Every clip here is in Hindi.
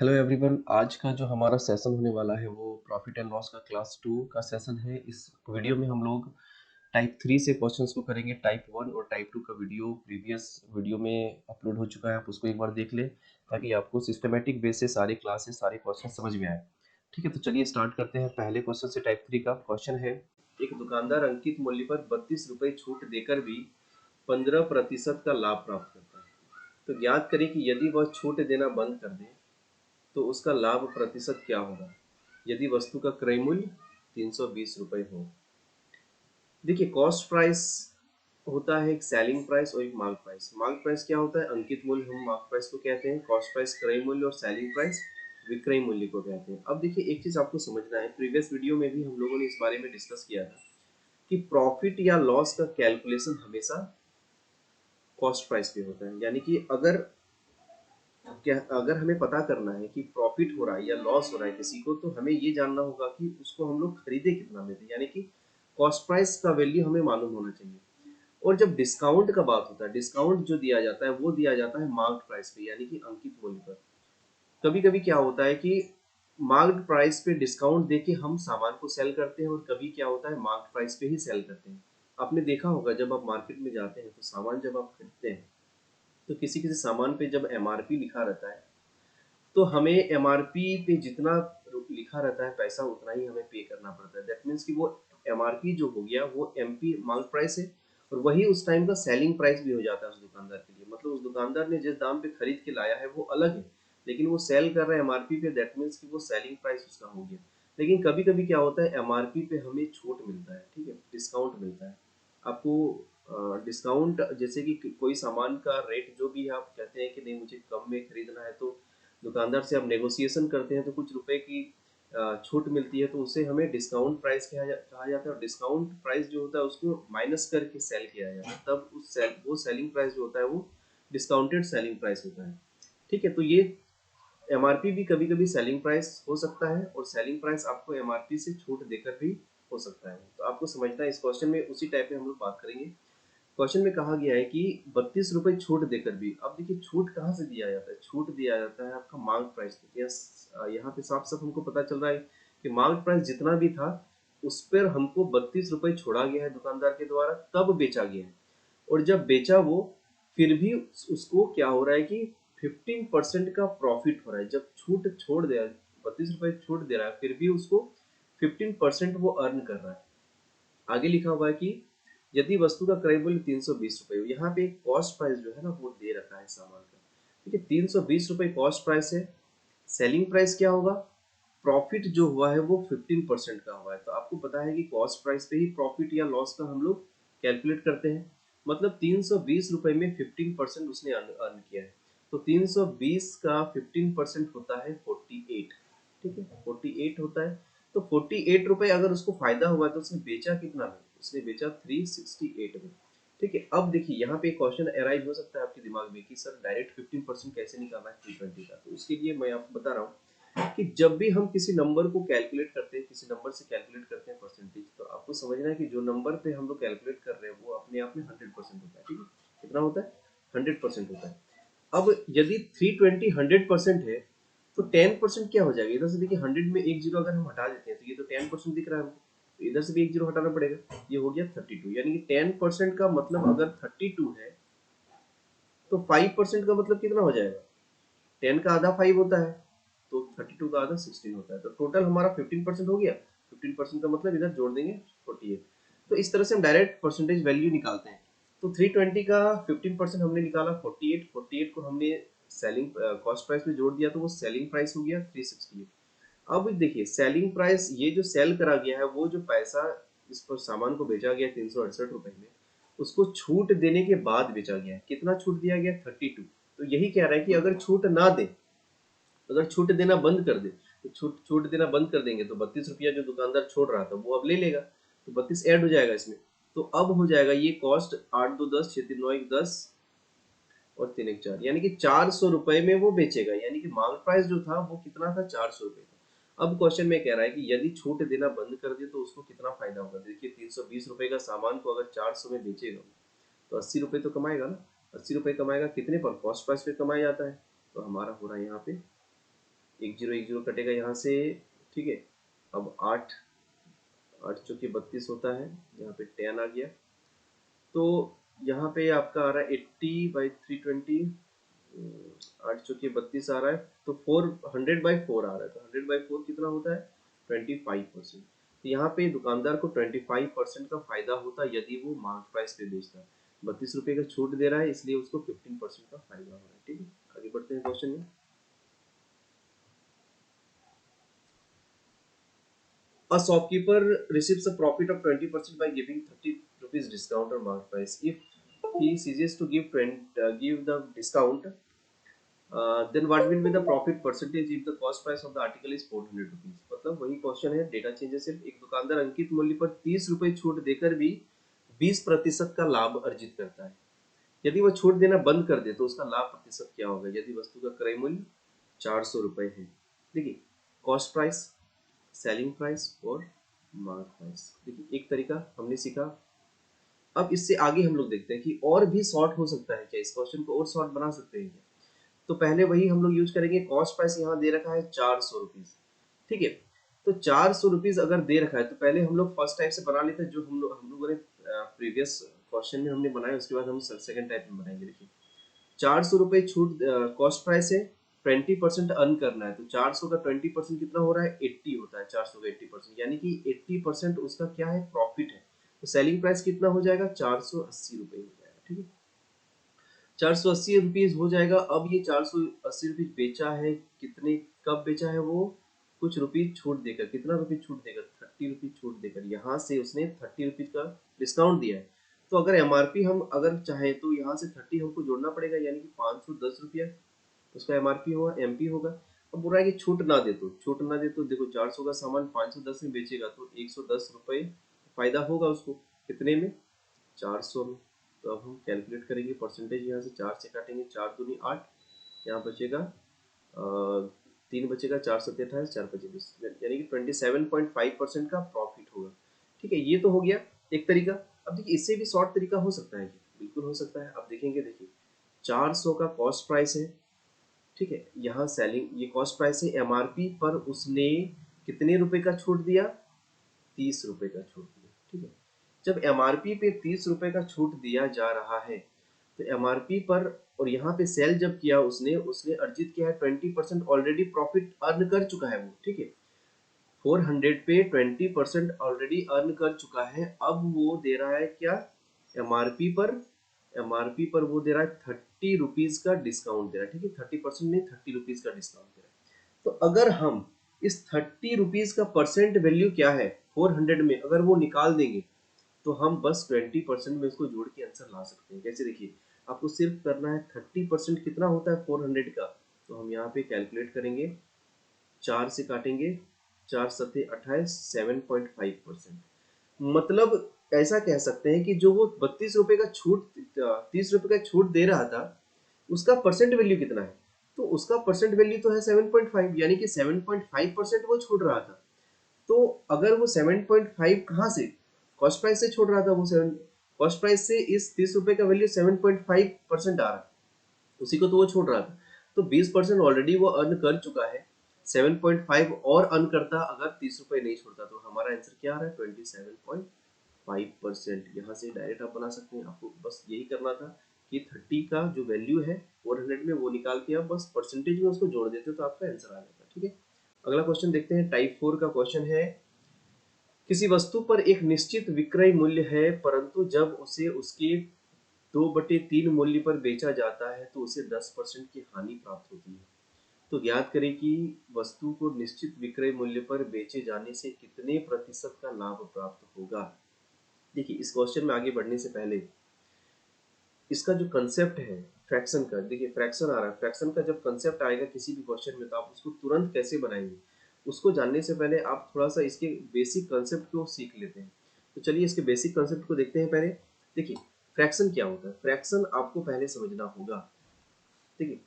Hello everyone. आज का जो हमारा सेशन होने वाला है वो प्रॉफिट एंड लॉस का क्लास 2 का सेशन है। इस वीडियो में हम लोग टाइप 3 से क्वेश्चंस को करेंगे। टाइप 1 और टाइप 2 का वीडियो प्रीवियस वीडियो में अपलोड हो चुका है, आप उसको एक बार देख लें ताकि आपको सिस्टमेटिक बेस से सारे क्लासेस सारे क्वेश्चन समझ में आए। ठीक है, तो चलिए स्टार्ट करते हैं। पहले क्वेश्चन से टाइप 3 का क्वेश्चन है, एक दुकानदार अंकित मूल्य पर 32 रुपये छूट देकर भी 15% का लाभ प्राप्त करता है। तो ज्ञात करें कि यदि वह छूट देना बंद कर दे तो उसका लाभ प्रतिशत क्या होगा यदि वस्तु का क्रय मूल्य 320 रुपये हो। देखिए, कॉस्ट प्राइस होता है एक सेलिंग प्राइस और एक मार्क प्राइस। मार्क प्राइस क्या होता है? अंकित मूल्य हम मार्क प्राइस को कहते हैं। कॉस्ट प्राइस क्रय मूल्य और सेलिंग प्राइस विक्रय मूल्य को कहते हैं। अब देखिए, एक चीज आपको समझना है, प्रीवियस वीडियो में भी हम लोगों ने इस बारे में डिस्कस किया था कि प्रॉफिट या लॉस का कैलकुलेशन हमेशा कॉस्ट प्राइस पे होता है। यानी कि अगर हमें पता करना है कि प्रॉफिट हो रहा है या लॉस हो रहा है किसी को, तो हमें ये जानना होगा कि उसको हम लोग खरीदे कितना में थे, यानी कि कॉस्ट प्राइस का वैल्यू हमें मालूम होना चाहिए। और जब डिस्काउंट का बात होता है, डिस्काउंट जो दिया जाता है वो दिया जाता है मार्क्ड प्राइस पे, यानी कि अंकित मूल्य पर। कभी कभी क्या होता है कि मार्क्ड प्राइस पे डिस्काउंट देके हम सामान को सेल करते हैं, और कभी क्या होता है मार्क्ड प्राइस पे ही सेल करते हैं। आपने देखा होगा जब आप मार्केट में जाते हैं तो सामान जब आप खरीदते हैं तो किसी किसी सामान पे जब एमआरपी लिखा रहता है तो हमें एमआरपी पे जितना लिखा रहता है पैसा उतना ही हमें पे करना पड़ता है। दैट मीन्स कि वो एमआरपी जो हो गया वो एमपी मार्क प्राइस है, और वही उस टाइम का सेलिंग प्राइस भी हो जाता है उस दुकानदार के लिए। मतलब उस दुकानदार ने जिस दाम पे खरीद के लाया है वो अलग है, लेकिन वो सेल कर रहा है एमआरपी पे। दैट मीन्स कि वो सेलिंग प्राइस उसका हो गया। लेकिन कभी कभी क्या होता है, एमआरपी पे हमें छूट मिलता है, ठीक है, डिस्काउंट मिलता है आपको। डिस्काउंट जैसे कि कोई सामान का रेट जो भी है, आप कहते हैं कि नहीं मुझे कम में खरीदना है, तो दुकानदार से आप नेगोशिएशन करते हैं तो कुछ रुपए की छूट मिलती है, तो उसे हमें डिस्काउंट प्राइस कहा जाता है। और डिस्काउंट प्राइस जो होता है उसको माइनस करके सेल किया जाता है, तब वो सेलिंग प्राइस जो होता है वो डिस्काउंटेड सेलिंग प्राइस होता है। ठीक है, तो ये एमआरपी भी कभी कभी सेलिंग प्राइस हो सकता है, और सेलिंग प्राइस आपको एमआरपी से छूट देकर भी हो सकता है। तो आपको समझना है, इस क्वेश्चन में उसी टाइप में हम लोग बात करेंगे। क्वेश्चन में कहा गया है कि 32 रुपये छूट देकर भी। अब देखिए, छूट कहाँ से दिया जाता है? छूट दिया जाता है आपका मार्क प्राइस पे। यस, यहाँ पे साफ साफ हमको पता चल रहा है कि मार्क प्राइस जितना भी था उस पर हमको 32 रुपये छोड़ा गया है दुकानदार के द्वारा, तब बेचा गया है। और जब बेचा वो, फिर भी उसको क्या हो रहा है कि 15% का प्रॉफिट हो रहा है। जब छूट छोड़ दे, 32 रुपये छूट दे रहा है, फिर भी उसको 15% वो अर्न कर रहा है। आगे लिखा हुआ है कि यदि वस्तु का क्रय मूल्य 320 रुपये हो। यहाँ पे कॉस्ट प्राइस जो है ना वो दे रखा है सामान का। ठीक है, 320 रुपये कॉस्ट प्राइस है। सेलिंग प्राइस क्या होगा? प्रॉफिट जो हुआ है वो 15% का हुआ है। तो आपको पता है कि कॉस्ट प्राइस पे ही प्रॉफिट या लॉस का हम लोग कैलकुलेट करते हैं। मतलब 320 रुपये में 15% उसने अर्न किया है। तो 320 का 15% होता है 48। ठीक है, 48 होता है। तो 48 रुपये अगर उसको फायदा हुआ तो उसने बेचा कितना में? उसने बेचा 368 में। ठीक है, अब देखिए यहाँ पे क्वेश्चन अराइज हो सकता है आपके दिमाग में कि सर डायरेक्ट 15% कैसे निकालना है 320 का। तो उसके लिए मैं आपको बता रहा हूँ कि जब भी हम किसी नंबर को कैलकुलेट करते हैं, किसी नंबर से कैलकुलेट करते हैं परसेंटेज, तो आपको समझना है कि जो नंबर पे हम लोग कैलकुलेट कर रहे हैं वो अपने आप में 100% होता है। ठीक है, कितना होता है? 100% होता है। अब यदि 320 100% है तो 10% क्या हो जाएगा? इधर से देखिए, 100 में एक जीरो अगर हम हटा देते हैं तो ये तो 10% दिख रहा है हमको, तो इधर से भी एक जीरो हटाना पड़ेगा। ये हो गया 32, यानी कि 10% का मतलब अगर 32 है तो 5% का मतलब कितना हो जाएगा? 10 का आधा 5 होता है, तो 32 का आधा 16 होता है। तो टोटल हमारा 15% हो गया। 15% का मतलब इधर जोड़ देंगे 48। तो इस तरह से हम डायरेक्ट परसेंटेज वैल्यू निकालते हैं। तो 320 का 15% हमने निकाला 48। 48 को हमने सेलिंग कॉस्ट प्राइस में जोड़ दिया, तो वो सेलिंग प्राइस हो गया 368। अब देखिए, सेलिंग प्राइस ये जो सेल करा गया है, वो जो पैसा इस पर सामान को बेचा गया 368 रुपए में, उसको छूट देने के बाद बेचा गया है। कितना छूट दिया गया? 32। तो यही कह रहा है कि अगर छूट ना दे, अगर छूट देना बंद कर दे, तो छूट छूट देना बंद कर देंगे तो 32 रुपया जो दुकानदार छोड़ रहा था वो अब ले लेगा, तो 32 ऐड हो जाएगा इसमें। तो अब हो जाएगा ये कॉस्ट 8 2 10 6 3 9 1 10 और 3 1 4, यानी कि 400 रुपए में वो बेचेगा। यानी कि मांग प्राइस जो था वो कितना था? 400 रुपए था। अब क्वेश्चन में कह रहा है कि यदि छूट देना बंद कर दे तो उसको कितना फायदा होगा। देखिए, 320 रुपए का सामान को अगर 400 में बेचेगा तो 80 रुपए तो कमाएगा ना। 80 रुपए कमाएगा कितने पर? कॉस्ट प्राइस पे कमाया जाता है। तो हमारा हो रहा है यहाँ पे 10 कटेगा यहाँ से, ठीक है। अब 8 8 चौके 32 होता है, यहाँ पे 10 आ गया, तो यहाँ पे आपका आ रहा है 80/320, 8 चौके 32 आ रहा है, तो 400/4 आ रहा है, तो 100/4 कितना होता है 25%। तो यहाँ पे दुकानदार को 25% का फायदा होता है यदि वो मार्क प्राइस पे बेचता है। 32 रुपए का छूट दे रहा है, इसलिए उसको 15% का फायदा हो रहा है, ठीक है। आगे बढ़ते हैं क्वेश्चन में। A shopkeeper receives a profit of 20% by giving 30 rupees discount on market price. If he ceases to give the discount, then what will be the profit percentage if the cost price of the article is 400 rupees? मतलब वही क्वेश्चन है, डेटा चेंज है सिर्फ। एक दुकानदार अंकित मूल्य पर 30 रुपए छूट देकर भी 20% का लाभ अर्जित करता है। यदि वह छूट देना बंद कर दे तो उसका लाभ प्रतिशत क्या होगा यदि वस्तु का क्रय मूल्य 400 रुपए है। देखिए, कॉस्ट प्राइस, सेलिंग प्राइस और मार्क प्राइस। देखिए, एक तरीका हमने सीखा। अब इससे आगे हम लोग देखते हैं कि और भी शॉर्ट हो सकता है क्या, इस क्वेश्चन को और शॉर्ट बना सकते हैं क्या। तो पहले वही हम लोग यूज करेंगे, कॉस्ट प्राइस यहाँ दे रखा है 400 रुपीज, ठीक है। तो 400 रुपीज अगर दे रखा है तो पहले हम लोग फर्स्ट टाइप से बना लेते हैं, जो हम लोगों ने प्रीवियस क्वेश्चन में हमने बनाया, उसके बाद हम सेकंड टाइप में बनाएंगे। देखिए, 400 रुपए छूट, कॉस्ट प्राइस है, 20% अर्न करना है, तो 400 का 20% कितना हो रहा है 80 होता है। 400 का 80%, यानी कि 80% उसका क्या है, प्रॉफिट है। तो सेलिंग प्राइस कितना हो जाएगा, 480 रुपए हो जाएगा, ठीक है। 480 रुपीज हो जाएगा। अब ये 480 रुपीज बेचा है, कितने, कब बेचा है वो, कुछ रुपीज छूट देकर। कितना रुपीज छूट देकर, 30 रुपीज छूट देकर। यहाँ से उसने 30 रुपीज का डिस्काउंट दिया है। तो अगर एमआरपी हम अगर चाहे तो यहाँ से 30 हमको जोड़ना पड़ेगा, यानी कि 510 रुपया उसका एमआरपी होगा, एमपी होगा। अब बुरा है कि छूट ना दे, तो छूट ना दे तो देखो 400 का सामान 510 में बेचेगा तो 110 रुपये फायदा होगा उसको। कितने में, 400 में। तो अब हम कैलकुलेट करेंगे परसेंटेज, यहाँ से 4 से काटेंगे, 4 दूनी 8, यहाँ बचेगा 3 बचेगा, 4 सत्ते 28, 4 पचे 20, यानी कि 27.5% का प्रॉफिट होगा, ठीक है। ये तो हो गया एक तरीका। अब देखिए, इससे भी शॉर्ट तरीका हो सकता है, बिल्कुल हो सकता है। अब देखेंगे, देखिए 400 का कॉस्ट प्राइस है, ठीक है। यहाँ सेलिंग, ये कॉस्ट प्राइस है, एमआरपी पर उसने कितने रुपए का छूट दिया, 30 रुपए का छूट दिया, ठीक है। जब एमआरपी पे 30 रुपए का छूट दिया जा रहा है तो एमआरपी पर, और यहाँ पे सेल जब किया उसने उसने अर्जित किया है 20% ऑलरेडी प्रॉफिट अर्न कर चुका है वो, ठीक है। 400 पे 20% ऑलरेडी अर्न कर चुका है। अब वो दे रहा है क्या, एमआरपी पर, एमआरपी पर वो दे रहा है 30 रुपीज का डिस्काउंट दे रहा है, ठीक है। 30% नहीं, 30 रुपीज का डिस्काउंट दे रहा है। तो अगर हम इस 30 रुपीज का परसेंट वैल्यू क्या है 400 में, अगर वो निकाल देंगे तो हम बस 20% में उसको जोड़ के आंसर ला सकते हैं। कैसे, देखिए आपको सिर्फ करना है 30% कितना होता है 400 का, तो हम यहाँ पे कैलकुलेट करेंगे, 4 से काटेंगे, 4 सत्ते 28, 7.5%। मतलब ऐसा कह सकते हैं कि जो वो 32 रुपए का छूट, 30 रुपए का छूट दे रहा था, उसका परसेंट वैल्यू कितना है, तो उसका परसेंट वैल्यू तो है 7.5, यानी कि 7.5% वो छोड़ रहा था। तो अगर वो 7.5 कहाँ से, कॉस्ट प्राइस से छोड़ रहा था वो, 7 कॉस्ट प्राइस से इस 30 रुपए का वैल्यू 7.5% आ रहा है, उसी को तो वो छोड़ रहा था। तो 20% ऑलरेडी वो अर्न कर चुका है, 7.5 और अर्न करता अगर 30 रुपए नहीं छोड़ता, तो हमारा आंसर क्या आ रहा है 27.5%। यहाँ से डायरेक्ट आप बना सकते हैं। आपको बस यही करना था कि 30 का जो वैल्यू है 400 में वो निकाल के आप बस परसेंटेज में उसको जोड़ देते तो आपका आंसर आ जाता, ठीक है। अगला क्वेश्चन देखते हैं, टाइप 4 का क्वेश्चन है, किसी वस्तु पर एक निश्चित विक्रय मूल्य है, परंतु जब उसे उसके 2/3 मूल्य पर बेचा जाता है तो उसे 10% की हानि प्राप्त होती है। तो ज्ञात करें कि वस्तु को निश्चित विक्रय मूल्य पर बेचे जाने से कितने प्रतिशत का लाभ प्राप्त होगा। देखिए, इस क्वेश्चन में आगे बढ़ने से पहले इसका जो कंसेप्ट है फ्रैक्शन का, देखिए फ्रैक्शन आ रहा है, फ्रैक्शन का जब कंसेप्ट आएगा किसी भी क्वेश्चन में तो आप उसको तुरंत कैसे बनाएंगे, उसको जानने से पहले आप थोड़ा सा इसके बेसिक कंसेप्ट को सीख लेते हैं। तो चलिए इसके बेसिक कंसेप्ट को देखते हैं पहले। देखिए, फ्रैक्शन क्या होता है, फ्रैक्शन आपको पहले समझना होगा। ठीक है,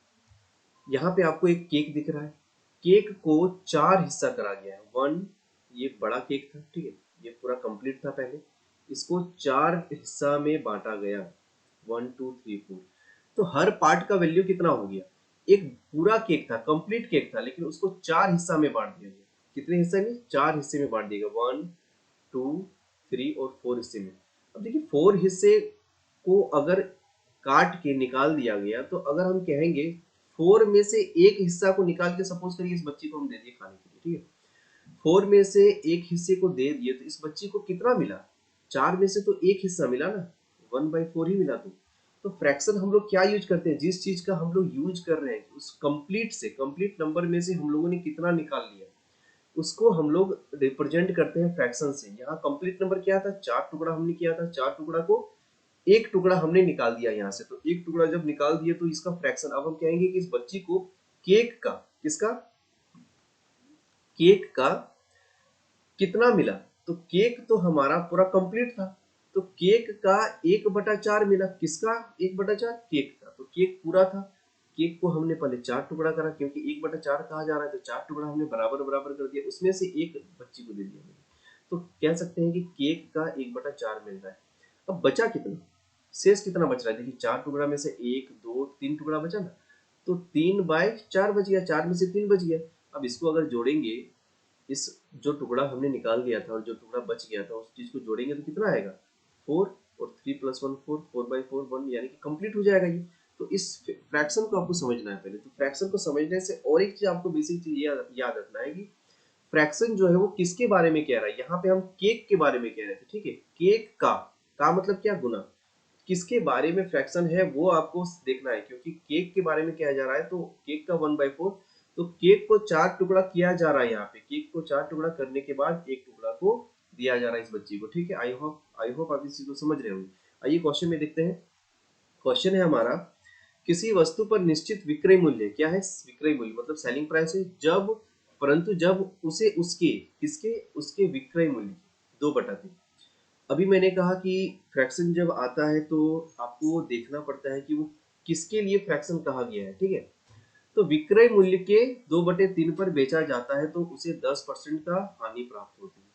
यहाँ पे आपको एक केक दिख रहा है, केक को 4 हिस्सा करा गया है। वन, ये बड़ा केक था, ठीक है, ये पूरा कंप्लीट था पहले, इसको 4 हिस्सा में बांटा गया, 1 2 3 4। तो हर पार्ट का वैल्यू कितना हो गया, एक पूरा केक था, कंप्लीट केक था, लेकिन उसको 4 हिस्सा में बांट दिया गया। कितने हिस्से में? 4 हिस्से में बांट दिया गया, 1 2 3 और 4 हिस्से में। अब देखिए 4 हिस्से को अगर काट के निकाल दिया गया, तो अगर हम कहेंगे 4 में से एक हिस्सा को निकाल के सपोज करिए इस बच्ची को हम दे दिए खाने के लिए, ठीक है, 4 में से एक हिस्से को दे दिए, तो इस बच्ची को कितना मिला? 4 में से तो एक हिस्सा मिला ना, 1/4 ही मिला। तो फ्रैक्शन हम लोग क्या यूज करते हैं? जिस चीज का हम लोग यूज कर रहे हैं उस कंप्लीट से, कंप्लीट नंबर में से हम लोगों ने कितना निकाल लिया, उसको हम लोग रिप्रेजेंट करते हैं फ्रैक्शन से। यहाँ कंप्लीट नंबर क्या था? 4 टुकड़ा हमने किया था, 4 टुकड़ा को एक टुकड़ा हमने निकाल दिया यहाँ से, तो एक टुकड़ा जब निकाल दिया तो इसका फ्रैक्शन। अब हम कहेंगे कि इस बच्ची को केक का, किसका? केक का कितना मिला? तो केक तो हमारा पूरा कंप्लीट था, तो केक का 1/4 मिला। किसका 1/4? केक का। तो केक पूरा था, केक को हमने पहले 4 टुकड़ा करा, क्योंकि 1/4 कहा जा रहा है, तो 4 टुकड़ा हमने बराबर बराबर कर दिया, उसमें से एक बच्ची को दे दिया मैंने। तो कह सकते हैं कि केक का 1/4 मिल रहा है। अब बचा कितना? शेष कितना बच रहा है? देखिए 4 टुकड़ा में से 1 2 3 टुकड़ा बचा ना, तो 3/4 बच गया, 4 में से 3 बच गया। अब इसको अगर जोड़ेंगे, इस जो टुकड़ा हमने निकाल दिया था और जो टुकड़ा बच गया था, उस चीज को जोड़ेंगे तो कितना आएगा? 4, और 3 + 1 4, 4/4 1, यानी कि कंप्लीट हो जाएगा ये। तो इस फ्रैक्शन को आपको समझना है पहले। तो फ्रैक्शन को समझने से और एक चीज आपको बेसिक चीज याद रखना है कि फ्रैक्शन जो है वो किसके बारे में कह रहा है। यहाँ पे हम केक के बारे में कह रहे थे, ठीक है, केक का मतलब क्या? गुना। किसके बारे में फ्रैक्शन है वो आपको देखना है, क्योंकि केक के बारे में किया जा रहा है, तो केक का 1/4, तो केक को 4 टुकड़ा किया जा रहा है। यहाँ पे केक को 4 टुकड़ा करने के बाद एक टुकड़ा को दिया जा रहा है इस बच्ची को, ठीक है। आई होप आप इस चीज को समझ रहे होंगे। आइए क्वेश्चन में देखते हैं। क्वेश्चन है हमारा, किसी वस्तु पर निश्चित विक्रय मूल्य, क्या है विक्रय मूल्य? मतलब सेलिंग प्राइस है, जब परंतु जब उसे उसके, किसके? उसके विक्रय मूल्य 2/3। अभी मैंने कहा कि फ्रैक्शन जब आता है तो आपको देखना पड़ता है कि वो किसके लिए फ्रैक्शन कहा गया है, ठीक है। तो विक्रय मूल्य के 2/3 पर बेचा जाता है तो उसे 10% का हानि प्राप्त होती है।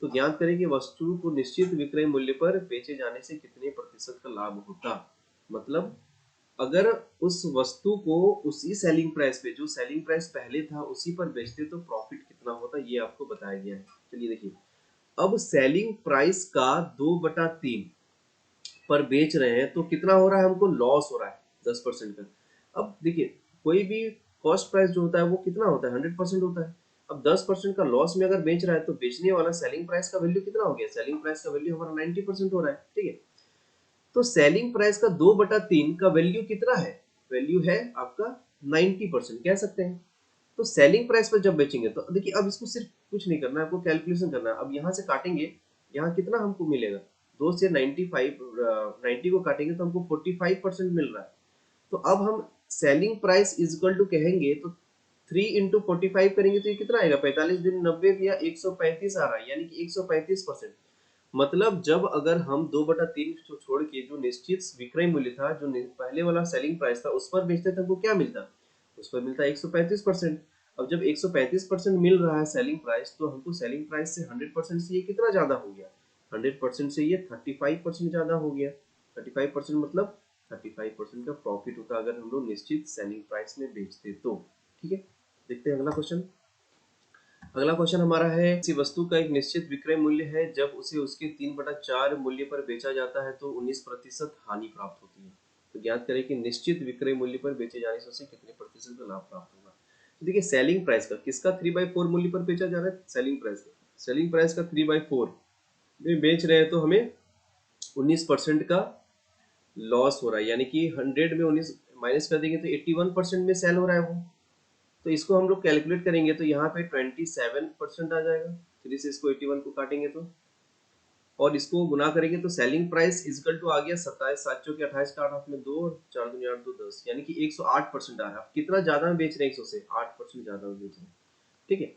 तो ज्ञात करें कि वस्तु को निश्चित विक्रय मूल्य पर बेचे जाने से कितने प्रतिशत का लाभ होता। मतलब अगर उस वस्तु को उसी सेलिंग प्राइस पे, जो सेलिंग प्राइस पहले था उसी पर बेचते तो प्रॉफिट कितना होता, ये आपको बताया गया है। चलिए देखिए, अब सेलिंग प्राइस का 2/3 पर बेच रहे हैं तो कितना हो रहा है? हमको लॉस हो रहा है 10% का। अब देखिए कोई भी कॉस्ट प्राइस जो होता है वो कितना होता है? 100% होता है। अब 10% का लॉस में अगर बेच रहा है तो बेचने वाला सेलिंग प्राइस का वैल्यू कितना हो गया? सेलिंग प्राइस का वैल्यू हमारा 90% हो रहा है, ठीक है। तो सेलिंग प्राइस का 2/3 का वैल्यू कितना है? वैल्यू है आपका 90%, कह सकते हैं। तो सेलिंग प्राइस पर जब बेचेंगे तो देखिए, अब इसको सिर्फ कुछ नहीं करना है, आपको कैलकुलेशन करना है। अब यहाँ से काटेंगे, यहाँ कितना हमको मिलेगा? 2 से 90 को काटेंगे तो हमको 45% मिल रहा है। तो अब हम selling price is equal to कहेंगे तो 3 × 45 करेंगे तो ये कितना आएगा? 45 दिन 90 या 135 आ रहा है, यानी कि 135%। मतलब जब अगर हम 2/3 छोड़ के जो निश्चित विक्रय मूल्य था, जो पहले वाला सेलिंग प्राइस था, उस पर बेचते थे, हमको क्या मिलता? उस पर मिलता 135%। अब जब 135% मिल रहा है सेलिंग प्राइस, तो हमको सेलिंग प्राइस से 100% से ये कितना ज्यादा हो गया? 100% से ये 35% ज्यादा हो गया। 35% मतलब 35% का प्रॉफिट होता अगर हम लोग निश्चित सेलिंग प्राइस में बेचते तो, ठीक है। देखते हैं अगला क्वेश्चन। अगला क्वेश्चन हमारा है, किसी वस्तु का एक निश्चित विक्रय मूल्य है, जब उसे उसके 3/4 मूल्य पर बेचा जाता है तो 19% हानि प्राप्त होती है। तो ज्ञात करें कि निश्चित विक्रय मूल्य पर बेचे जाने से उसे कितने प्रतिशत का लाभ प्राप्त होगा। तो देखिए सेलिंग प्राइस का, किसका 3/4 मूल्य पर बेचा जा रहा है? सेलिंग प्राइस का। सेलिंग प्राइस का 3/4 में बेच रहे हैं तो हमें 19% का लॉस हो रहा है, यानी कि 100 में 19 माइनस कर देंगे तो 81% में सेल हो रहा है वो। तो इसको हम लोग कैलकुलेट करेंगे तो यहाँ पे 27% आ जाएगा। फिर से इसको 81 को काटेंगे तो, और इसको गुना करेंगे तो सेलिंग प्राइस इजकल टू आ गया 27, 7 चौके 28 का 8 में 2 और 4 दूनी 8 2 10, यानी कि 108% आ रहा है। कितना ज्यादा में बेच रहे हैं? 100 से 8% ज्यादा में बेच रहे हैं, ठीक है।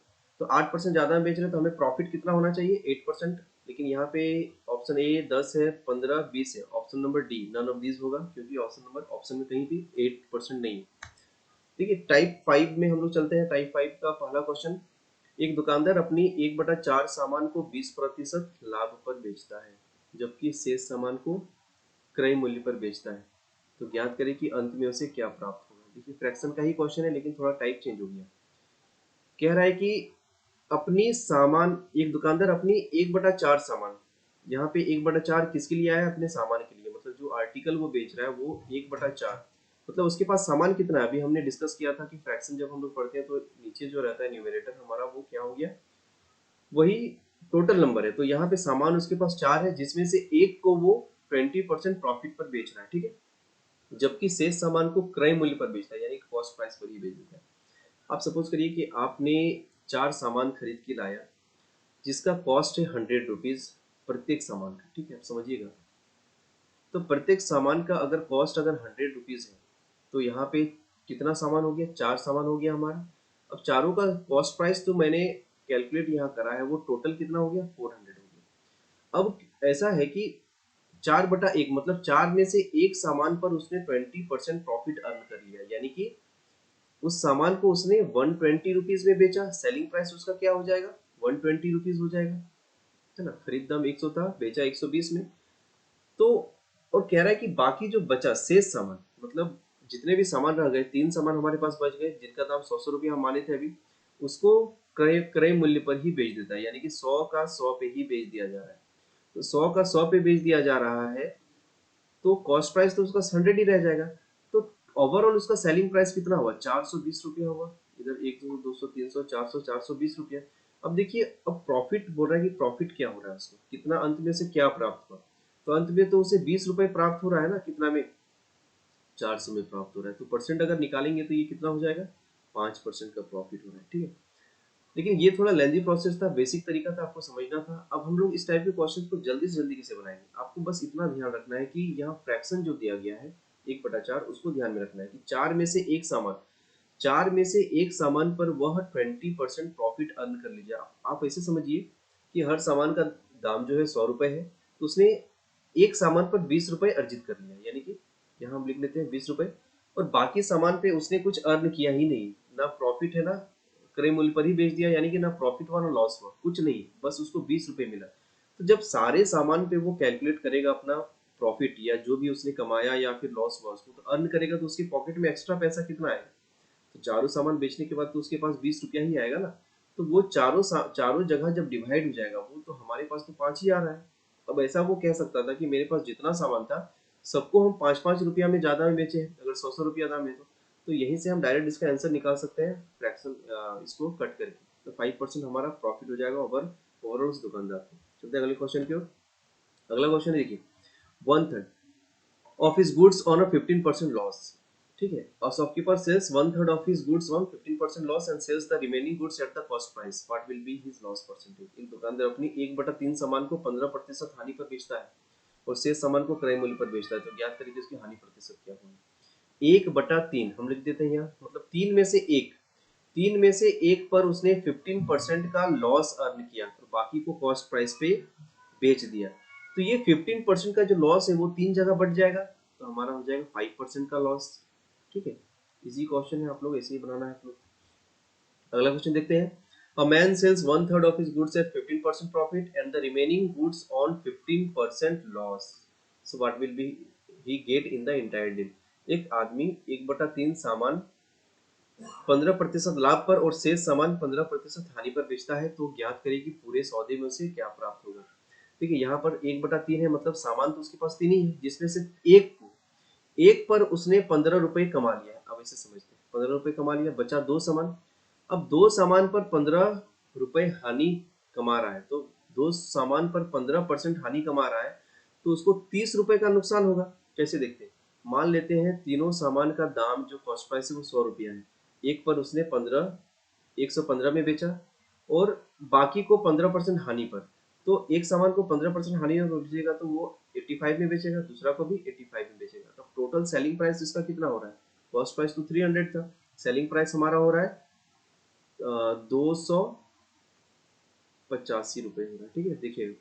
तो 8% ज्यादा में बेच रहे हैं तो हमें प्रॉफिट कितना होना चाहिए? 8%। लेकिन यहाँ पे ऑप्शन ए 10 है, 15 20 है, option number D none of these होगा, क्योंकि ऑप्शन में कहीं भी 8% नहीं है। देखिए टाइप 5 में हम लोग चलते हैं। टाइप 5 का पहला क्वेश्चन, एक दुकानदार अपनी 1/4 सामान को 20% लाभ पर बेचता है, जबकि शेष सामान को क्रय मूल्य पर बेचता है। तो ज्ञात करें कि अंत में उसे क्या प्राप्त होगा। देखिए फ्रैक्शन का ही क्वेश्चन है लेकिन थोड़ा टाइप चेंज हो गया। कह रहा है कि अपनी सामान, एक दुकानदार अपनी 1/4 सामान, यहाँ पे 1/4 किसके लिए आया? अपने सामान के लिए, मतलब जो आर्टिकल वो बेच रहा है वो 1/4, मतलब उसके पास सामान कितना है? अभी हमने डिस्कस किया था कि फ्रैक्शन जब हम लोग पढ़ते हैं तो नीचे जो रहता है न्यूमरेटर हमारा वो क्या हो गया, वही टोटल नंबर है। तो यहाँ पे सामान उसके पास 4 है जिसमें से एक को वो 20% प्रॉफिट पर बेच रहा है, ठीक है, जबकि शेष सामान को क्रय मूल्य पर बेचता है, यानी कॉस्ट प्राइस पर ही बेच देता है। आप सपोज करिए कि आपने 4 सामान खरीद के लाया जिसका कॉस्ट है 100 रुपीज प्रत्येक सामान का, ठीक है, आप समझिएगा। तो प्रत्येक सामान का अगर कॉस्ट अगर 100 रुपीज है तो यहाँ पे कितना सामान हो गया? 4 सामान हो गया हमारा। अब चारों का कॉस्ट प्राइस तो मैंने कैलकुलेट यहाँ करा है, वो टोटल कितना हो गया? 400 हो गया। अब ऐसा है कि 4/1 मतलब 4 में से एक सामान पर उसने 20% प्रॉफिट अर्न कर लिया, यानी कि उस सामान को उसने 120 रुपीज में बेचा, सेलिंग प्राइस उसका क्या हो जाएगा? 120 रुपीज हो जाएगा, है ना। खरीद दाम 100 था, बेचा 120 में। तो और कह रहा है कि बाकी जो बचा शेष सामान, मतलब जितने भी सामान रह गए, 3 सामान हमारे पास बच गए जिनका दाम 100 रुपया हम माने थे अभी, उसको क्रय क्रय मूल्य पर ही बेच देता है, यानी कि 100 का 100 पे ही बेच दिया जा रहा है। तो 100 का 100 पे बेच दिया जा रहा है तो कॉस्ट प्राइस तो उसका 100 ही रह जाएगा। तो ओवरऑल उसका सेलिंग प्राइस कितना हुआ? 420 रुपया हुआ। इधर 100 200 300 400 420 रुपया। अब देखिए, अब प्रॉफिट बोल रहा है कि प्रॉफिट क्या हो रहा है उसको, कितना अंत में से क्या प्राप्त हुआ। तो अंत में तो उसे 20 रुपए प्राप्त हो रहा है ना, कितना में? 400 में प्राप्त हो रहा है। तो परसेंट अगर निकालेंगे तो ये कितना हो जाएगा? 5% का प्रॉफिट हो रहा है, ठीक है। लेकिन ये थोड़ा लेंदी प्रोसेस था, बेसिक तरीका था, आपको समझना था। अब हम लोग इस टाइप के क्वेश्चन को जल्दी से जल्दी कैसे बनाएंगे, आपको बस इतना ध्यान रखना है कि यहाँ फ्रैक्शन जो दिया गया है 1/4, उसको ध्यान में रखना है कि 4 में से एक सामान पर वह 20% प्रॉफिट अर्न कर लीजिए। आप ऐसे समझिए कि हर सामान का दाम जो है 100 रुपए है, तो उसने एक सामान पर 20 रुपए अर्जित कर लिया, यानी कि यहाँ हम लिख लेते हैं 20 रुपए, और बाकी सामान पे उसने कुछ अर्न किया ही नहीं, ना प्रॉफिट है ना क्रय मूल्य पर ही बेच दिया, यानी कि ना प्रॉफिट हुआ ना लॉस हुआ, कुछ नहीं, बस उसको 20 रुपए मिला। तो जब सारे सामान पे वो कैलकुलेट करेगा अपना प्रॉफिट या जो भी उसने कमाया या फिर लॉस हुआ उसको तो अर्न करेगा, तो उसकी पॉकेट में एक्स्ट्रा पैसा कितना आएगा? तो चारों सामान बेचने के बाद तो उसके पास 20 रुपया ही आएगा ना। तो वो चारों जगह जब डिवाइड हो जाएगा वो, तो हमारे पास तो 5 ही आ रहा है। अब ऐसा वो कह सकता था कि मेरे पास जितना सामान था सबको हम 5-5 रुपया में ज्यादा में बेचे हैं, अगर 100-100 रुपया दाम है तो यहीं से हम डायरेक्ट इसका आंसर निकाल सकते हैं फ्रैक्शन इसको कट करके। तो 5% हमारा प्रॉफिट हो जाएगा ओवरऑल उस दुकानदार को। चलते हैं अगले क्वेश्चन की ओर। अगला क्वेश्चन देखिए, 1/3 of his goods on a 15% loss, ठीक है। A shopkeeper sells 1/3 of his goods on 15% loss and sells the remaining goods at the cost price. What will be his loss percentage? एक दुकानदार अपनी 1/3 सामान को 15% हानि पर बेचता है और शेष सामान को क्रय मूल्य पर बेचता है, तो ज्ञात करिए उसकी हानि प्रतिशत क्या होगी। 1/3 हम लिख देते हैं यहाँ, मतलब 3 में से एक पर उसने 15% का लॉस अर्न किया और बाकी को कॉस्ट प्राइस पे बेच दिया। तो ये 15% का जो लॉस है वो 3 जगह बढ़ जाएगा, तो हमारा हो जाएगा 5% का लॉस, ठीक है। इजी क्वेश्चन है, आप लोग ऐसे ही बनाना है आप लोग। अगला क्वेश्चन देखते हैं। A man sells 1/3 of his goods at 15% profit and the remaining goods on 15% loss. So what will be he get in the entire deal? एक आदमी 1/3 सामान 15% लाभ पर और शेष सामान 15% हानि पर बेचता है, तो ज्ञात करें कि पूरे सौदे में उसे क्या प्राप्त होगा। देखिए यहाँ पर 1/3 है, मतलब सामान तो उसके पास 3 ही है जिसमें से एक पर उसने 15 रुपए कमा लिया। अब इसे समझते हैं, 15 रुपए कमा लिया, बचा 2 सामान। अब 2 सामान पर 15 रुपए हानि कमा रहा है, तो 2 सामान पर 15% हानि कमा रहा है, तो उसको 30 रुपए का नुकसान होगा। कैसे देखते हैं, मान लेते हैं तीनों सामान का दाम जो कॉस्ट प्राइस है वो 100 रुपया है, एक पर उसने 115 में बेचा और बाकी को 15% हानि पर। तो एक सामान को 15% हानि में बेचेगा तो वो 85 में बेचेगा, दूसरा को भी 85 में बेचेगा। तो टोटल सेलिंग प्राइस इसका कितना हो रहा है? कॉस्ट प्राइस तो 300 था, सेलिंग प्राइस हमारा हो रहा है 285 रुपए हो रहा है, ठीक है। देखिए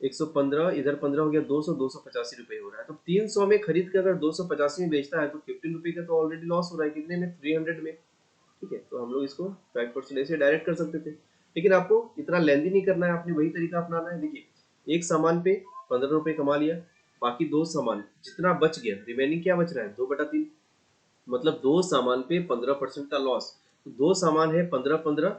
115 इधर 15 हो गया, 285 रुपए हो रहा है। तो 300 में खरीद के अगर 285 में बेचता है तो 15 रुपए का तो ऑलरेडी लॉस हो रहा है, कितने में? 300 में, ठीक है। तो हम लोग इसको 5% ऐसे डायरेक्ट कर सकते थे, लेकिन आपको इतना लेंदी नहीं करना है, आपने वही तरीका अपनाना है। देखिए एक सामान पे 15 रुपए कमा लिया, बाकी 2 सामान जितना बच गया, रिमेनिंग क्या बच रहा है? 2/3, मतलब दो सामान पे 15% का लॉस। तो दो सामान है 15-15,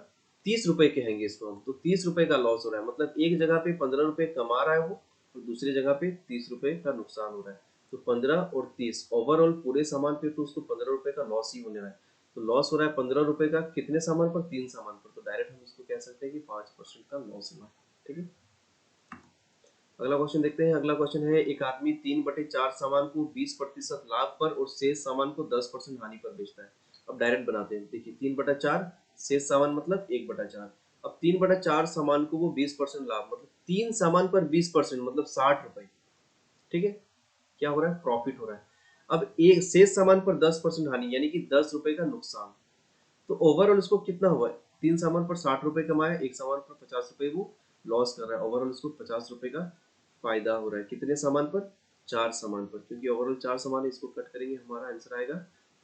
30 रुपए कहेंगे इसको हम। तो 30 रुपए का लॉस हो रहा है, मतलब एक जगह पे 15 रुपए कमा रहा है वो, और दूसरी जगह पे 30 रुपए का नुकसान हो रहा है। तो 15 और 30 ओवरऑल पूरे सामान पे तो उसको 15 रुपए का लॉस ही होने रहा है। तो लॉस हो रहा है 15 रुपए का, कितने सामान पर? 3 सामान पर। तो डायरेक्ट हम इसको कह सकते हैं कि 5% का लॉस हुआ है। ठीक है, अगला क्वेश्चन देखते हैं। अगला क्वेश्चन है, एक आदमी 3/4 सामान को 20% लाभ पर और शेष सामान को 10% हानि पर बेचता है। अब डायरेक्ट बनाते हैं। देखिए 3/4, शेष सामान मतलब 1/4। अब 3/4 सामान को वो 20% लाभ, मतलब 3 सामान पर 20%, मतलब 60 रुपए। ठीक है, क्या हो रहा है? प्रॉफिट हो रहा है। अब एक शेष सामान पर 10% हानि, यानी कि 10 रुपए का नुकसान। तो ओवरऑल इसको कितना हुआ है? 3 सामान पर 60 रुपए कमाया, एक सामान पर 50 रुपए वो लॉस कर रहा है। ओवरऑल इसको 50 रुपए का फायदा हो रहा है। कितने सामान पर? 4 सामान पर। क्योंकि ओवरऑल 4 सामान है, इसको कट करेंगे, हमारा आंसर आएगा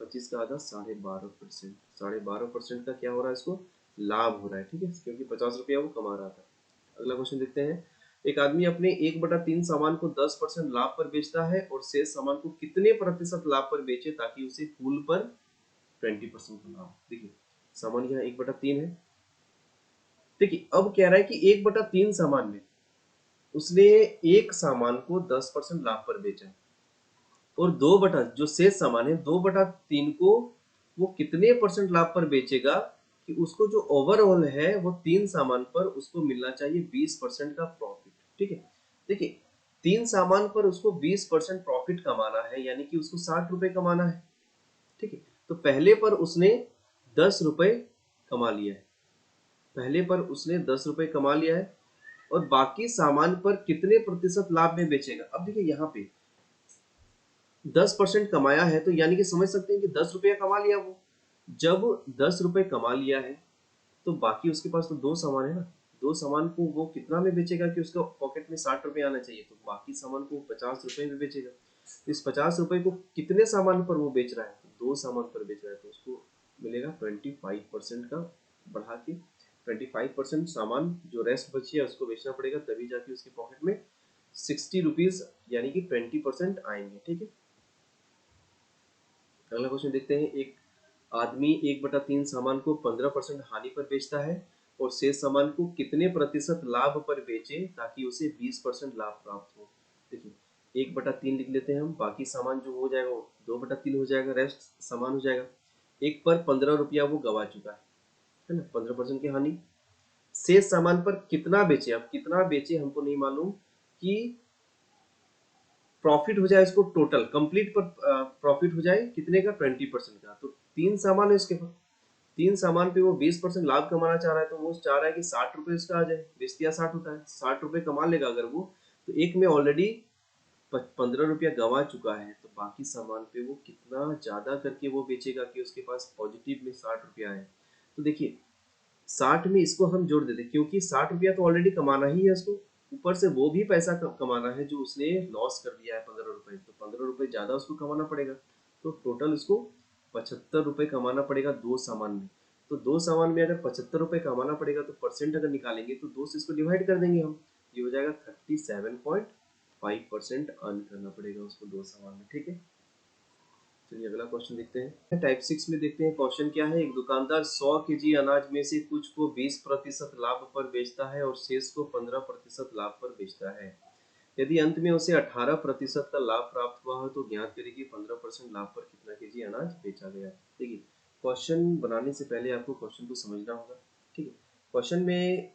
25 का आधा 12.5%। 12.5% का क्या हो रहा है? इसको लाभ हो रहा है। ठीक है, क्योंकि 50 रुपया वो कमा रहा था। अगला क्वेश्चन देखते हैं। एक आदमी अपने 1/3 सामान को 10% लाभ पर बेचता है और शेष सामान को कितने प्रतिशत लाभ पर बेचे ताकि उसे कुल पर 20% का लाभ। देखिए सामान यहाँ 1/3 है। देखिए अब कह रहा है कि 1/3 सामान में उसने एक सामान को 10% लाभ पर बेचा, और दो बटा जो शेष सामान है 2/3 को वो कितने परसेंट लाभ पर बेचेगा कि उसको जो ओवरऑल है वो 3 सामान पर उसको मिलना चाहिए 20% का प्रॉफिट। ठीक है, देखिए 3 सामान पर उसको 20% प्रॉफिट कमाना है, यानी कि उसको 60 रुपए कमाना है। ठीक है, तो पहले पर उसने 10 रुपए कमा लिया है, पहले पर उसने 10 रुपए कमा लिया है, और बाकी सामान पर कितने प्रतिशत लाभ में बेचेगा। अब देखिए यहाँ पे 10% कमाया है, तो यानी कि समझ सकते हैं कि 10 रुपया कमा लिया वो। जब 10 रुपए कमा लिया है तो बाकी उसके पास तो दो सामान है ना, दो सामान को वो कितना में बेचेगा कि उसका पॉकेट में 60 रुपए आना चाहिए, तो बाकी सामान को 50 रुपए में बेचेगा। तो इस 50 रुपए को कितने सामान पर वो बेच रहा है? तो दो सामान पर बेच रहा है, तो उसको मिलेगा 25% का बढ़ा के। 25% सामान जो रेस्ट बची है उसको बेचना पड़ेगा, तभी जाके उसके पॉकेट में 60 रुपीज यानी कि 20% आएंगे। ठीक है, अगला क्वेश्चन देखते हैं। एक आदमी 1/3 सामान को 15% हानि पर बेचता है और शेष सामान को कितने प्रतिशत लाभ पर बेचे ताकि उसे 20% लाभ प्राप्त हो। देखिए 1/3 लिख लेते हैं हम, बाकी सामान जो हो जाएगा वो 2/3 हो जाएगा, रेस्ट सामान हो जाएगा। एक पर 15 रुपया वो गवा चुका है ना, 15% की हानि। शेष सामान पर कितना बेचे? अब कितना बेचे हमको नहीं मालूम, कि प्रॉफिट हो जाए इसको टोटल कंप्लीट पर प्रॉफिट हो जाए कितने का? 20% का। तो 3 सामान है उसके पास, 3 सामान पे वो 20% लाभ कमाना चाह रहा है, तो वो चाह रहा है कि 60 रुपए उसका आ जाए। 20 या 60 होता है, 60 रुपए कमा लेगा अगर वो, तो एक में ऑलरेडी 15 रुपया गंवा चुका है, तो बाकी सामान पे वो कितना ज्यादा करके वो बेचेगा कि उसके पास पॉजिटिव में 60 रुपया है। तो देखिए 60 में इसको हम जोड़ देते, क्योंकि 60 रुपया तो ऑलरेडी कमाना ही है उसको, ऊपर से वो भी पैसा कमाना है जो उसने लॉस कर दिया है 15 रुपए, तो 15 रुपए ज्यादा उसको कमाना पड़ेगा। तो टोटल उसको 75 रुपए कमाना पड़ेगा दो सामान में। तो दो सामान में अगर 75 रुपए कमाना पड़ेगा, तो परसेंट अगर निकालेंगे तो दो से इसको डिवाइड कर देंगे हम, ये हो जाएगा 37.5% अर्न करना पड़ेगा उसको दो सामान में। ठीक है, चलिए अगला क्वेश्चन देखते हैं। टाइप 6 में देखते हैं क्वेश्चन क्या है। एक दुकानदार 100 केजी अनाज में से कुछ को 20% लाभ पर बेचता है और शेष को 15% लाभ पर बेचता है। यदि अंत में उसे 18% का लाभ प्राप्त हुआ हो तो ज्ञात करें कि 15% लाभ पर कितना केजी अनाज बेचा गया। देखिए क्वेश्चन बनाने से पहले आपको क्वेश्चन को समझना होगा। ठीक है, क्वेश्चन में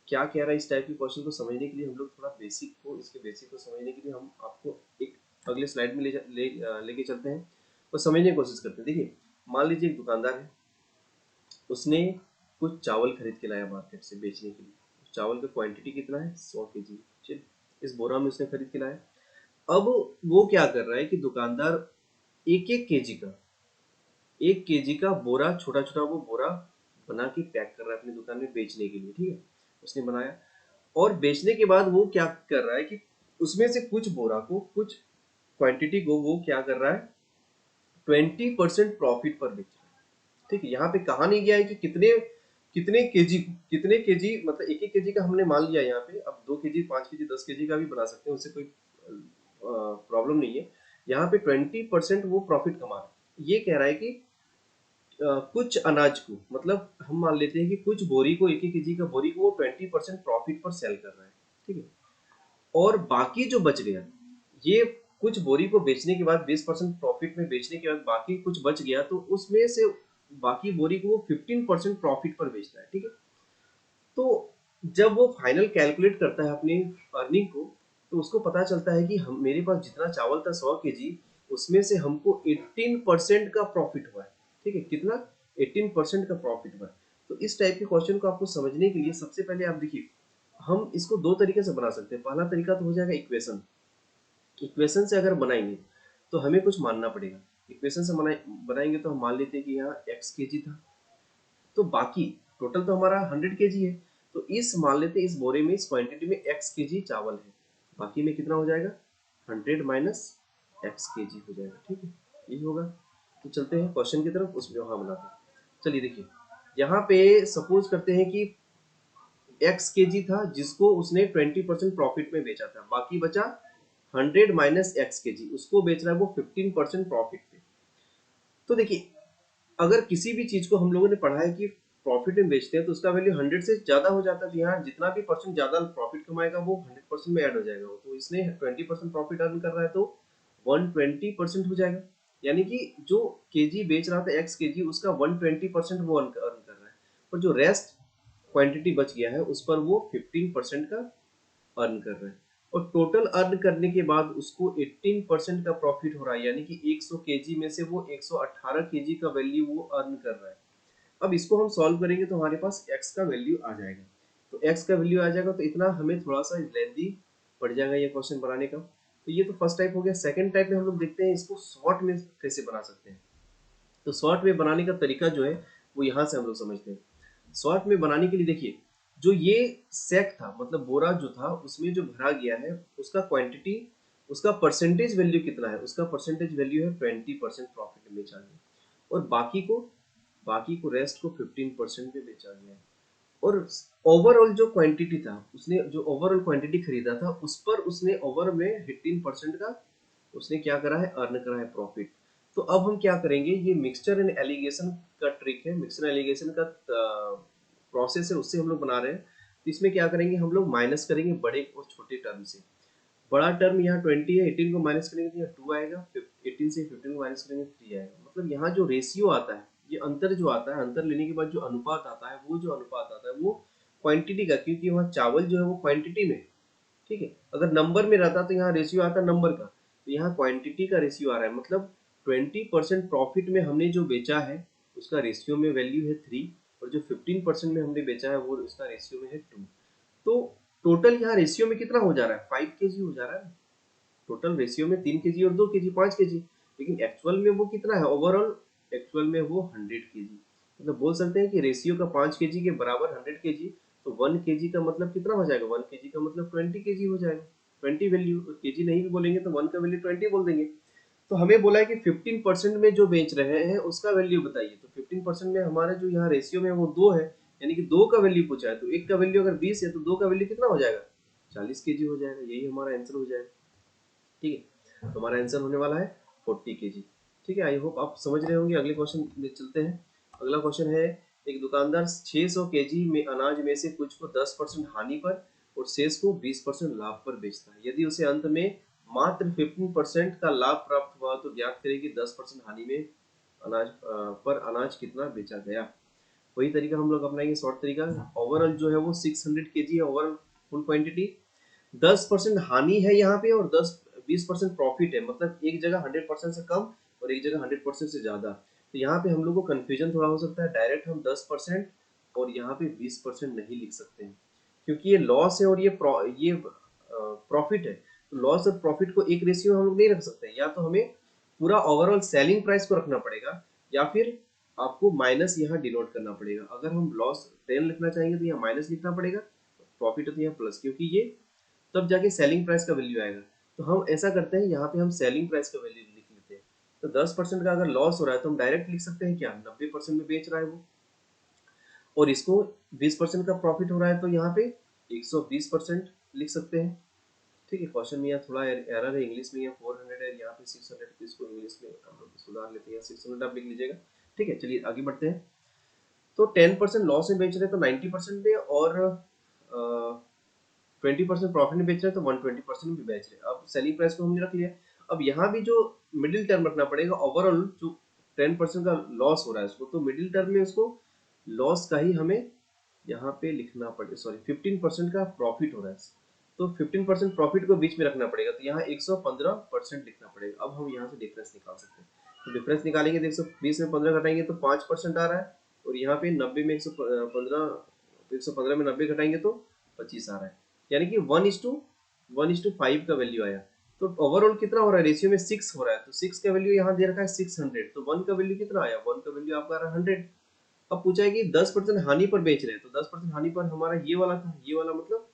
क्या कह रहा है, इस टाइप के क्वेश्चन को समझने के लिए हम लोग थोड़ा बेसिक को, इसके बेसिक को समझने के लिए हम आपको एक अगले स्लाइड में लेके चलते हैं और समझने की कोशिश करते हैं। देखिए मान लीजिए एक दुकानदार है, उसने कुछ चावल खरीद के लाया मार्केट से बेचने के लिए। चावल का क्वांटिटी कितना है? 100 केजी। चलिए इस बोरा में उसने खरीद के लाया। अब वो क्या कर रहा है कि दुकानदार एक एक केजी का, 1 केजी का बोरा, छोटा छोटा वो बोरा बना के पैक कर रहा है अपनी दुकान में बेचने के लिए। ठीक है, उसने बनाया, और बेचने के बाद वो क्या कर रहा है कि उसमें से कुछ बोरा को, कुछ क्वांटिटी को वो क्या कर रहा है, 20% प्रॉफिट पर बेच रहा है। ठीक है, यहाँ पे कहा नहीं गया है कि कितने कितने केजी, कितने केजी, मतलब एक एक केजी का हमने मान लिया यहाँ पे। अब 2 केजी, 5 केजी, 10 केजी का भी बना सकते हैं, उससे कोई प्रॉब्लम नहीं है। यहाँ पे 20% वो प्रॉफिट कमा रहा है। ये कह रहा है कि कुछ अनाज को, मतलब हम मान लेते हैं कि कुछ बोरी को, 1 केजी का बोरी को वो 20% प्रॉफिट पर सेल कर रहा है, ठीक है। और बाकी जो बच गया, ये कुछ बोरी को बेचने के बाद 20% प्रॉफिट में बेचने के बाद बाकी कुछ बच गया, तो उसमें से बाकी बोरी को वो 15% प्रॉफिट पर बेचता है, ठीक है। तो जब वो फाइनल कैलकुलेट करता है अपनी अर्निंग को, तो उसको पता चलता है कि हम, मेरे पास जितना चावल था 100 केजी, उसमें से हमको 18% का प्रॉफिट हुआ है, ठीक है। कितना? 18% का प्रॉफिट हुआ है। तो इस टाइप के क्वेश्चन को आपको समझने के लिए सबसे पहले आप देखिए, हम इसको दो तरीके से बना सकते हैं। पहला तरीका तो हो जाएगा इक्वेशन। इक्वेशन से अगर बनाएंगे तो हमें कुछ मानना पड़ेगा। इक्वेशन से बनाएंगे तो हम मान लेते हैं कि यहाँ x kg था, तो बाकी टोटल तो हमारा 100 kg है, तो इस मान लेते हैं इस बोरे में, इस क्वांटिटी में x kg चावल है, बाकी में कितना हो जाएगा? 100 माइनस x kg हो जाएगा, ठीक है। यही होगा। तो चलते हैं क्वेश्चन की तरफ, उसमें वहां बनाते हैं। चलिए देखिए, यहाँ पे सपोज करते हैं कि x kg था जिसको उसने 20% प्रॉफिट में बेचा था, बाकी बचा 100 माइनस x kg, उसको बेच रहा है वो 15% प्रॉफिट पे। तो देखिए, अगर किसी भी चीज को हम लोगों ने पढ़ा है कि प्रॉफिट में बेचते हैं तो उसका वैल्यू 100 से ज्यादा हो जाता है, तो यहाँ जितना भी परसेंट ज्यादा प्रॉफिट कमाएगा वो 100% में ऐड हो जाएगा। तो इसने 20% प्रॉफिट अर्न कर रहा है, तो 120% हो जाएगा। यानी कि जो केजी बेच रहा था x kg, उसका 120% वो अर्न कर रहा है, और जो रेस्ट क्वांटिटी बच गया है उस पर वो 15% का अर्न कर रहा है। और टोटल अर्न करने के बाद उसको 18% का प्रॉफिट हो रहा है, यानी कि 100 केजी में से वो 118 केजी का वैल्यू वो अर्न कर रहा है। अब इसको हम सॉल्व करेंगे तो हमारे पास x का वैल्यू आ जाएगा। तो x का वैल्यू आ जाएगा, तो इतना हमें थोड़ा सा लेंदी पड़ जाएगा ये क्वेश्चन बनाने का। तो ये तो फर्स्ट टाइप हो गया। सेकंड टाइप में हम लोग देखते हैं इसको शॉर्ट में कैसे बना सकते हैं। तो शॉर्ट में बनाने का तरीका जो है वो यहाँ से हम लोग समझते हैं। शॉर्ट में बनाने के लिए देखिए, जो ये सेक था, मतलब बोरा जो था उसमें जो भरा गया है, उसका क्वांटिटी, उसका परसेंटेज वैल्यू कितना है? उसका परसेंटेज वैल्यू है 20% प्रॉफिट में बेचा गया, और बाकी को रेस्ट को 15% में बेचा गया है। और ओवरऑल जो क्वांटिटी था, उसने जो ओवरऑल क्वांटिटी खरीदा था उस पर उसने ओवर में 18% का उसने क्या करा है? अर्न करा है प्रॉफिट। तो अब हम क्या करेंगे, ये मिक्सचर एंड एलिगेशन का ट्रिक है, मिक्सचर एलिगेशन का प्रोसेस है, उससे हम लोग बना रहे हैं। तो इसमें क्या करेंगे, हम लोग माइनस करेंगे बड़े और छोटे टर्म से। बड़ा टर्म यहाँ 20 है, 18 को माइनस करेंगे तो यहाँ 2 आएगा, 18 से 15 को माइनस करेंगे 3 आएगा। मतलब यहाँ जो रेशियो आता है, ये अंतर जो आता है, अंतर लेने के बाद जो अनुपात आता है, वो जो अनुपात आता है वो क्वांटिटी का, क्योंकि वहाँ चावल जो है वो क्वांटिटी में, ठीक है। अगर नंबर में रहता तो यहाँ रेशियो आता नंबर का, तो यहाँ क्वांटिटी का रेशियो आ रहा है। मतलब 20% प्रॉफिट में हमने जो बेचा है उसका रेशियो में वैल्यू है 3, और जो 15% में हमने बेचा है वो उसका रेशियो में है 2। तो टोटल यहाँ रेशियो में कितना हो जा रहा है? 5 kg हो जा रहा है। टोटल रेशियो में 3 kg और 2 kg, 5 kg। लेकिन एक्चुअल में वो कितना है ओवरऑल? एक्चुअल में वो 100 kg। मतलब बोल सकते हैं कि रेशियो का 5 kg के बराबर 100 kg। तो 1 kg का मतलब कितना हो जाएगा? 1 kg का मतलब 20 kg हो जाएगा। 20 वैल्यू, केजी नहीं भी बोलेंगे तो 1 का वैल्यू 20 बोल देंगे। तो हमें बोला है कि 15% में जो बेच रहे हैं उसका वैल्यू बताइए। तो 15% में हमारा जो यहाँ रेशियो में वो 2 है, यानी कि 2 का वैल्यू पूछा है। तो एक का वैल्यू अगर 20 है तो 2 का वैल्यू कितना हो जाएगा? 40 kg हो जाएगा। यही हमारा आंसर हो जाएगा, ठीक है। तो हमारा आंसर होने वाला है 40 kg, ठीक है। आई होप आप समझ रहे होंगे। अगले क्वेश्चन में चलते हैं। अगला क्वेश्चन है, एक दुकानदार 600 केजी में अनाज में से कुछ को 10% हानि पर और शेष को 20% लाभ पर बेचता है। यदि उसे अंत में मात्र 15% का लाभ प्राप्त हुआ तो ज्ञात करें कि 10% हानि में अनाज कितना बेचा गया। वही तरीका हम लोग अपनाएंगे, शॉर्ट तरीका। ओवरऑल जो है वो 600 kg है, ओवरऑल फुल क्वांटिटी। 10% हानि है यहाँ पे और 20% प्रॉफिट है। मतलब एक जगह 100% से कम और एक जगह 100% से ज्यादा। तो यहाँ पे हम लोग को कंफ्यूजन थोड़ा हो सकता है। डायरेक्ट हम 10% और यहाँ पे 20% नहीं लिख सकते हैं, क्योंकि ये लॉस है और ये प्रॉफिट है। तो लॉस और प्रॉफिट को एक रेशियो हम लोग नहीं रख सकते। या तो हमें पूरा ओवरऑल सेलिंग प्राइस को रखना पड़ेगा, या फिर आपको माइनस यहाँ डिनोट करना पड़ेगा। अगर हम लॉस 10 लिखना चाहेंगे तो यहाँ माइनस लिखना पड़ेगा, प्रॉफिट तो यहाँ प्लस, क्योंकि ये तब जाके सेलिंग प्राइस का वैल्यू आएगा। तो हम ऐसा करते हैं, यहाँ पे हम सेलिंग प्राइस का वैल्यू लिख लेते हैं। तो 10% का अगर लॉस हो रहा है तो हम डायरेक्ट लिख सकते हैं क्या, 90% में बेच रहा है वो, और इसको 20% का प्रॉफिट हो रहा है तो यहाँ पे 120% लिख सकते हैं। ठीक है, क्वेश्चन में यहाँ थोड़ा एरर है, इंग्लिश में यहाँ 400 है, यहाँ पे 600, तो इसको इंग्लिश में हम लोग सुधार लेते हैं, 600 आप लिख लीजिएगा। ठीक है, चलिए आगे बढ़ते हैं। तो 10% लॉस में बेच रहे हैं तो 90% में, और 20% प्रॉफिट में बेच रहे हैं तो 120% में भी बेच रहे हैं। अब सेलिंग प्राइस को हमने रख लिया। अब यहाँ भी जो मिडिल टर्म रखना पड़ेगा, ओवरऑल जो 10% का लॉस हो रहा है उसको, तो मिडिल टर्म में उसको लॉस का ही हमें यहाँ पे लिखना पड़ेगा, सॉरी 15% का प्रॉफिट हो रहा है, तो 15% प्रॉफिट को बीच में रखना पड़ेगा, तो यहाँ 115% लिखना पड़ेगा। अब हम यहाँ से डिफरेंस निकाल सकते हैं, तो डिफरेंस निकालेंगे तो 120 में 15 घटाएंगे तो 5% आ रहा है, और यहाँ पे 90 में 115 में 90 घटाएंगे तो 25 आ रहा है, यानी कि 1:5 का वैल्यू आया। तो ओवरऑल कितना हो रहा है, रेशियो में 6 हो रहा है, तो 6 का वैल्यू यहाँ दे रखा है 600, तो 1 का वैल्यू कितना आया, 1 का वैल्यू आपका आ रहा है 100। अब पूछा है कि 10% हानि पर बेच रहे हैं, तो 10% हानि पर हमारा ये वाला था, ये वाला मतलब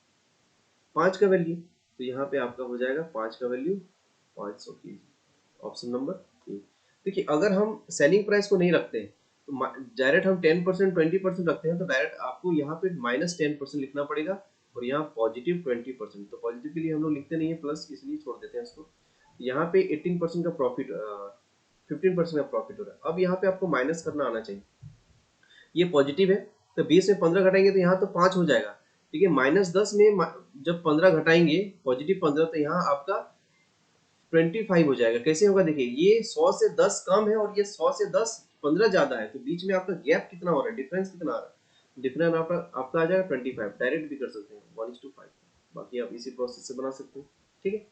5 का वैल्यू, तो यहाँ पे आपका हो जाएगा 5 का वैल्यू 500 के जी, ऑप्शन नंबर ए। देखिए, अगर हम सेलिंग प्राइस को नहीं रखते हैं, तो डायरेक्ट हम 10% 20% रखते हैं, तो डायरेक्ट आपको यहाँ पे -10% लिखना पड़ेगा, और यहाँ +20%, तो पॉजिटिव के लिए हम लोग लिखते नहीं है प्लस, इसलिए छोड़ देते हैं इसको। यहाँ पे 18% का प्रॉफिट, 15% का प्रॉफिट हो रहा है। अब यहाँ पे आपको माइनस करना आना चाहिए, ये पॉजिटिव है, तो 20 में 15 घटाएंगे तो यहाँ तो 5 हो जाएगा। ठीक है, -10 में जब 15 घटाएंगे, +15, तो यहाँ आपका 25 हो जाएगा। कैसे होगा, देखिए ये 100 से 10 कम है, और ये 100 से 10 15 ज्यादा है, तो बीच में आपका गैप कितना हो रहा है, डिफरेंस कितना आ रहा है, डिफरेंस आपका आ जाएगा 25। डायरेक्ट भी कर सकते हैं 1:5, बाकी आप इसी प्रोसेस से बना सकते हैं। ठीक है।